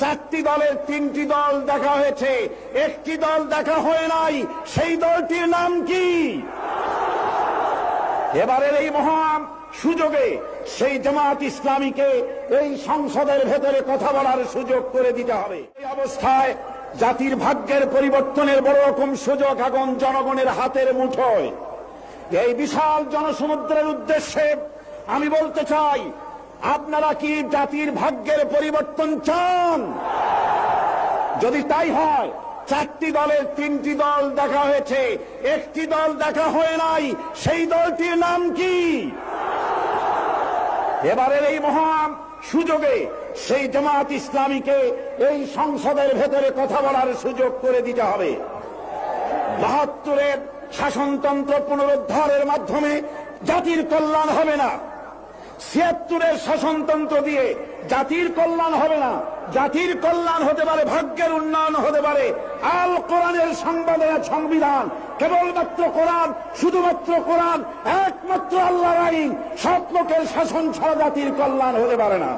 4টি দলের 3টি দল দেখা হয়েছে, একটি দল দেখা হয় নাই। সেই দলটির নাম কি? এবারের এই মহান সুযোগে সেই জামাত ইসলামীকে এই সংসদের ভেতরে কথা বলার সুযোগ করে দিতে হবে। এই অবস্থায় জাতির ভাগ্যের পরিবর্তনের বড় রকম সুযোগ এখন জনগণের হাতের মুঠোয়। এই বিশাল জনসমুদ্রের উদ্দেশ্যে আমি বলতে চাই, আপনারা কি জাতির ভাগ্যের পরিবর্তন চান? যদি তাই হয়, 4টি দলের 3টি দল দেখা হয়েছে, একটি দল দেখা হয় নাই। সেই দলটির নাম কি? এবারের এই মহান সুযোগে সেই জামাত ইসলামীকে এই সংসদের ভেতরে কথা বলার সুযোগ করে দিতে হবে। 72-এর শাসনতন্ত্র পুনরুদ্ধারের মাধ্যমে জাতির কল্যাণ হবে না। 76-এর শাসনতন্ত্র দিয়ে জাতির কল্যাণ হবে না। জাতির কল্যাণ হতে পারে, ভাগ্যের উন্নয়ন হতে পারে আল কোরআনের সংবিধান। কেবলমাত্র কোরআন, শুধুমাত্র কোরআন, একমাত্র আল্লাহর আইন। সৎ লোকের শাসন ছাড়া জাতির কল্যাণ হতে পারে না।